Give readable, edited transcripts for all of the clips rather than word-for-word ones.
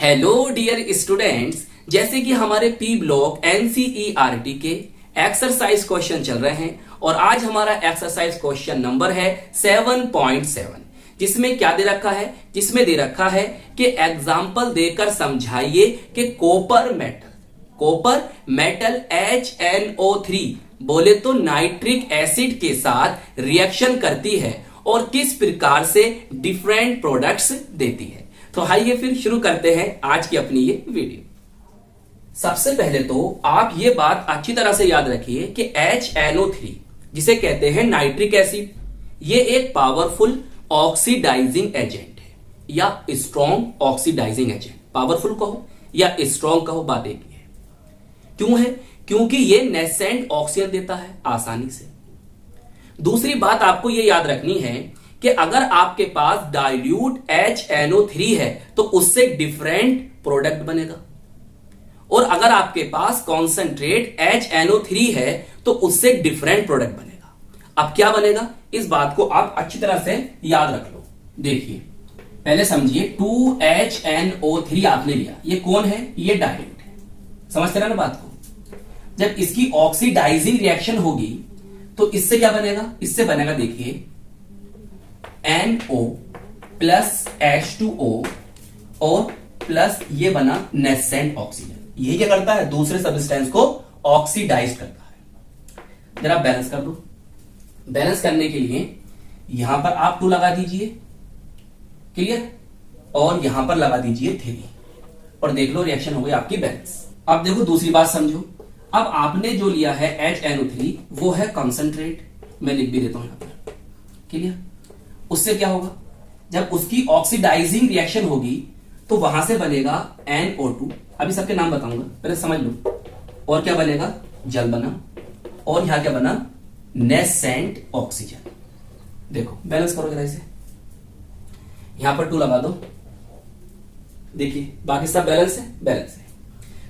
Hello dear students, जैसे कि हमारे पी ब्लॉक एनसीईआरटी के एक्सरसाइज क्वेश्चन चल रहे हैं और आज हमारा एक्सरसाइज क्वेश्चन नंबर है 7.7 जिसमें क्या दे रखा है। जिसमें दे रखा है कि एग्जाम्पल देकर समझाइए कि कॉपर मेटल HNO3 बोले तो नाइट्रिक एसिड के साथ रिएक्शन करती है और किस प्रकार से डिफरेंट प्रोडक्ट्स देती है। तो आइए फिर शुरू करते हैं आज की अपनी ये वीडियो। सबसे पहले तो आप ये बात अच्छी तरह से याद रखिए कि HNO3 जिसे कहते हैं नाइट्रिक एसिड, ये एक पावरफुल ऑक्सीडाइजिंग एजेंट है या स्ट्रॉन्ग ऑक्सीडाइजिंग एजेंट। पावरफुल कहो या स्ट्रॉन्ग कहो, बात एक ही है। क्यों है? क्योंकि ये नेसेंट ऑक्सीजन देता है आसानी से। दूसरी बात आपको ये याद रखनी है कि अगर आपके पास डाइल्यूट HNO3 है तो उससे डिफरेंट प्रोडक्ट बनेगा, और अगर आपके पास कॉन्सेंट्रेट HNO3 है तो उससे डिफरेंट प्रोडक्ट बनेगा। अब क्या बनेगा, इस बात को आप अच्छी तरह से याद रख लो। देखिए पहले समझिए, 2HNO3 आपने लिया, ये कौन है? ये डाइल्यूट है। समझते ना बात को? जब इसकी ऑक्सीडाइजिंग रिएक्शन होगी तो इससे क्या बनेगा? इससे बनेगा, देखिए, NO प्लस H2O और प्लस ये बना नेसेंट ऑक्सीजन। ये क्या करता है? दूसरे सब्सटेंस को ऑक्सीडाइज करता है। जरा बैलेंस कर दो। बैलेंस करने के लिए यहां पर आप 2 लगा दीजिए, क्लियर, और यहां पर लगा दीजिए 3 और देख लो रिएक्शन हो गई आपकी बैलेंस। अब देखो दूसरी बात समझो। अब आपने जो लिया है HNO3 वो है कॉन्सेंट्रेट, मैं लिख भी देता हूं यहां पर, क्लियर। उससे क्या होगा? जब उसकी ऑक्सीडाइजिंग रिएक्शन होगी तो वहां से बनेगा NO2। अभी सबके नाम बताऊंगा, पहले समझ लो। और क्या बनेगा? जल बना, और यहां क्या बना? Nascent oxygen. देखो बैलेंस करो जरा इसे, यहां पर 2 लगा दो। देखिए बाकी सब बैलेंस है, बैलेंस है।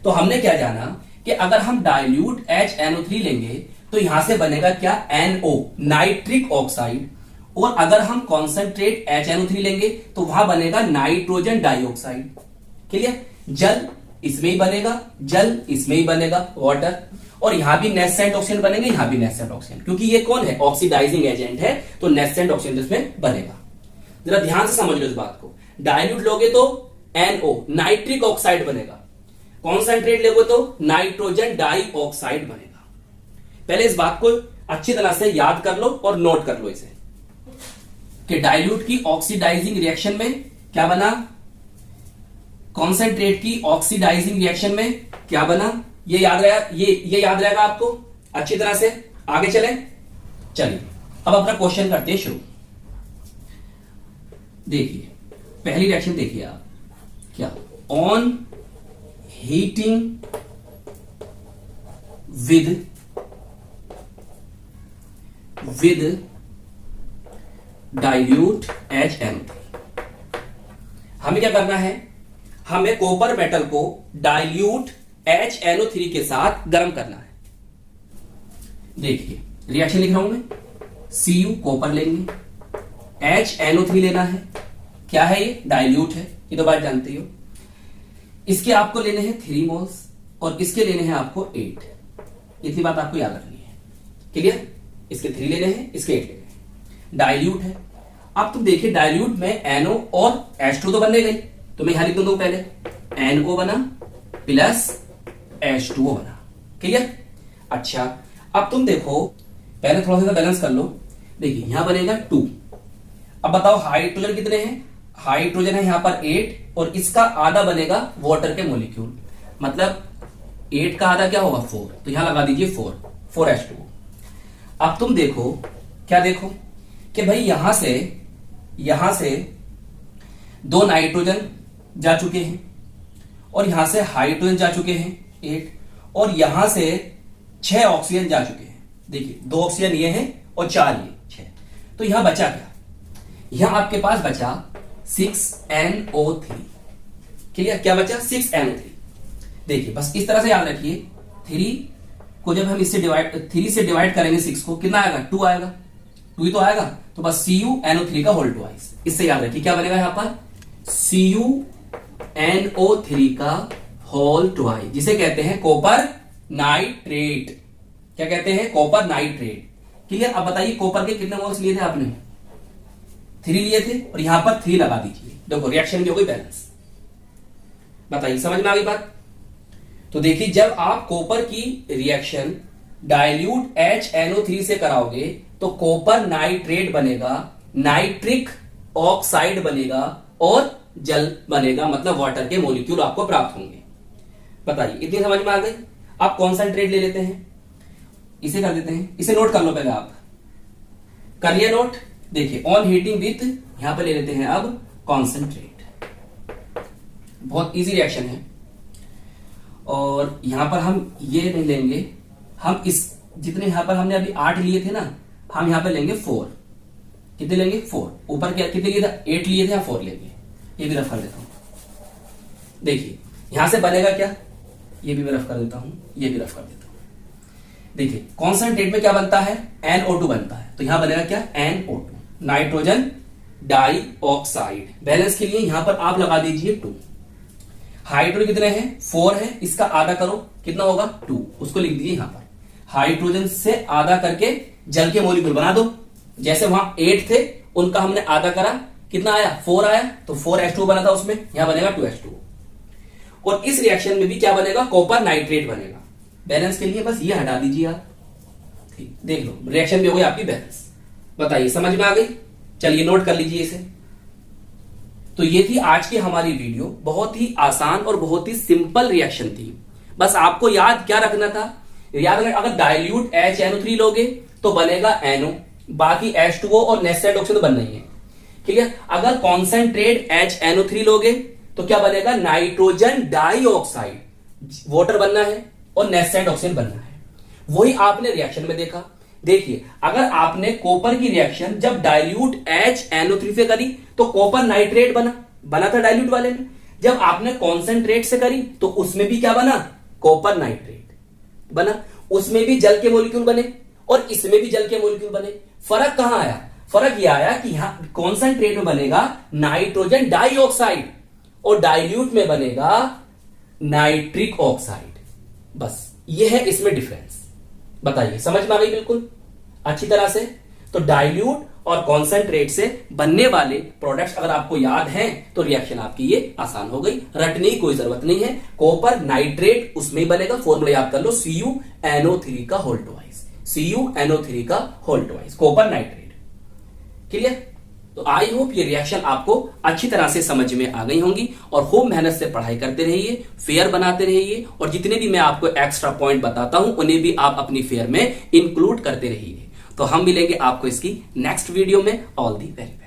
तो हमने क्या जाना कि अगर हम डाइल्यूट HNO3 लेंगे तो यहां से बनेगा क्या? NO, nitric oxide. और अगर हम कॉन्सेंट्रेट HNO3 लेंगे तो वहां बनेगा नाइट्रोजन डाइऑक्साइड, क्लियर। जल इसमें ही बनेगा, जल इसमें ही बनेगा, वाटर। और यहां भी नेसेंट ऑक्सीजन बनेंगे, यहां भी नेसेंट ऑक्सीजन, क्योंकि ये कौन है? ऑक्सीडाइजिंग एजेंट है, तो नेसेंट ऑक्सीजन इसमें बनेगा। जरा ध्यान से समझ लो इस बात को। डाइल्यूट लोगे तो NO, नाइट्रिक ऑक्साइड बनेगा। कॉन्सेंट्रेट लोगे तो नाइट्रोजन डाइऑक्साइड बनेगा। पहले इस बात को अच्छी तरह से याद कर लो और नोट कर लो इसे कि डाइल्यूट की ऑक्सीडाइजिंग रिएक्शन में क्या बना, कॉन्सेंट्रेट की ऑक्सीडाइजिंग रिएक्शन में क्या बना। ये याद रहेगा, ये याद रहेगा आपको अच्छी तरह से। आगे चलिए अब अपना क्वेश्चन करते हैं शुरू। देखिए पहली रिएक्शन देखिए आप, क्या? On heating with dilute HNO3। हमें क्या करना है? हमें कॉपर मेटल को डाइल्यूट HNO3 के साथ गर्म करना है। देखिए रिएक्शन लिख रहा हूं मैं। Cu कॉपर लेंगे, HNO3 लेना है। क्या है ये? डाइल्यूट है, ये तो बात जानते हो। इसके आपको लेने हैं 3 मोल्स और इसके लेने हैं आपको 8। इतनी बात आपको याद रखनी है, क्लियर। इसके 3 लेने हैं, इसके 8 लेने हैं। डाइल्यूट है। अब तुम देखिए डाइल्यूट में NO और H2 तो बनने गई, तो मैं यहां लिख दूं पहले NO बना प्लस H2O बना, क्लियर। अच्छा अब तुम देखो, पहले थोड़ा सा बैलेंस कर लो। देखिए यहां बनेगा 2। अब बताओ हाइड्रोजन कितने हैं? हाइड्रोजन है यहां पर 8 और इसका आधा बनेगा वाटर के मोलिक्यूल, मतलब 8 का आधा क्या होगा? 4। तो यहां लगा दीजिए 4 H2O। अब तुम देखो, क्या देखो कि भाई यहां से 2 नाइट्रोजन जा चुके हैं और यहां से हाइड्रोजन जा चुके हैं 8, और यहां से 6 ऑक्सीजन जा चुके हैं। देखिए 2 ऑक्सीजन ये हैं और 4 ये, 6। तो यहां बचा क्या? यहां आपके पास बचा 6NO3, क्लियर। क्या बचा? 6NO3। देखिए बस इस तरह से याद रखिए, 3 को जब हम 3 से डिवाइड करेंगे 6 को, कितना आएगा? 2 आएगा, 2 ही तो आएगा। तो बस CuNO3 का होल ट्वाइस। इससे याद रखिए क्या बनेगा यहां पर? NO3 का होल ट्वाइस, जिसे कहते हैं कॉपर नाइट्रेट। क्या कहते हैं? Copper nitrate. क्लियर? अब बताइए कॉपर के कितने मोल्स लिए थे आपने? 3 लिए थे, और यहां पर 3 लगा दीजिए। देखो रिएक्शन भी हो गई बैलेंस। बताइए समझ में आ गई बात? तो देखिए जब आप कॉपर की रिएक्शन डाइल्यूट HNO3 से कराओगे तो कॉपर नाइट्रेट बनेगा, नाइट्रिक ऑक्साइड बनेगा और जल बनेगा, मतलब वाटर के मॉलिक्यूल आपको प्राप्त होंगे। बताइए इतनी समझ में आ गई? आप कॉन्सेंट्रेट ले लेते हैं, इसे कर देते हैं, इसे नोट कर लो पहले। आप कर लिया नोट? देखिए ऑन हीटिंग विथ, यहां पर ले लेते हैं अब कॉन्सेंट्रेट। बहुत इजी रिएक्शन है। और यहां पर हम ये नहीं लेंगे, हम इस जितने यहां पर हमने अभी 8 लिए थे ना, हम यहां पर लेंगे 4। कितने लेंगे? 4। ऊपर क्या कितने लिए थे? 8 लिए थे, या 4 लेंगे। ये भी रफ कर देता हूं। देखिए यहां से बनेगा क्या? ये भी मैं रफ कर देता हूं, ये भी रफ कर देता हूं। देखिए कॉन्सेंट्रेट में क्या बनता है? NO2 बनता है, तो यहां बनेगा क्या? NO2, nitrogen die oxide. Balance के लिए यहां पर आप लगा दीजिए 2। हाइड्रोजन कितने हैं? 4 है, इसका आधा करो, कितना होगा? 2। उसको लिख दीजिए यहां पर। हाइड्रोजन से आधा करके जल के मॉलिक्यूल बना दो। जैसे वहां 8 थे, उनका हमने आधा करा, कितना आया? 4 आया, तो 4H2 बना था, उसमें यहां बनेगा 2H2। और इस रिएक्शन में भी क्या बनेगा? कॉपर नाइट्रेट बनेगा। बैलेंस के लिए बस ये हटा दीजिए आप। ठीक, देख लो रिएक्शन भी हो गई आपकी बैलेंस। बताइए समझ में आ गई? चलिए नोट कर लीजिए इसे। तो ये थी आज की हमारी वीडियो। बहुत ही आसान और बहुत ही सिंपल रिएक्शन थी। बस आपको याद क्या रखना था? याद रखना, अगर डाइल्यूट HNO3 लोगे तो बनेगा NO, बाकी H2O और नेट साइड ऑक्सीजन बनना ही है। क्लियर? अगर कॉन्सेंट्रेट HNO3 लोगे तो क्या बनेगा? नाइट्रोजन डाइऑक्साइड, वाटर बनना है और नेट साइड ऑक्सीजन बनना है। वही आपने रिएक्शन में देखा। देखिए अगर आपने कॉपर की रिएक्शन जब डाइल्यूट HNO3 से करी तो कॉपर नाइट्रेट बना था डाइल्यूट वाले में। जब आपने कॉन्सेंट्रेट से करी तो उसमें भी क्या बना? कॉपर नाइट्रेट बना। उसमें भी जल के मॉलिक्यूल बने और इसमें भी जल के मॉलिक्यूल बने। फर्क कहां आया? फर्क यह आया कि यहां कॉन्सेंट्रेट में बनेगा नाइट्रोजन डाइऑक्साइड और डाइल्यूट में बनेगा नाइट्रिक ऑक्साइड। बस ये है इसमें डिफरेंस। बताइए समझ में आ गई बिल्कुल अच्छी तरह से? तो डाइल्यूट और कॉन्सेंट्रेट से बनने वाले प्रोडक्ट्स अगर आपको याद हैं तो रिएक्शन आपकी ये आसान हो गई, रटने की कोई जरूरत नहीं है। कॉपर नाइट्रेट उसमें ही बनेगा, फॉर्मूला याद कर लो, CuNO3 का होल ट्वाइस, CuNO3 का whole twice, copper nitrate. Clear? तो आई होप ये रिएक्शन आपको अच्छी तरह से समझ में आ गई होंगी। और खूब मेहनत से पढ़ाई करते रहिए, फेयर बनाते रहिए, और जितने भी मैं आपको एक्स्ट्रा पॉइंट बताता हूं उन्हें भी आप अपनी फेयर में इंक्लूड करते रहिए। तो हम मिलेंगे आपको इसकी नेक्स्ट वीडियो में। All the very best.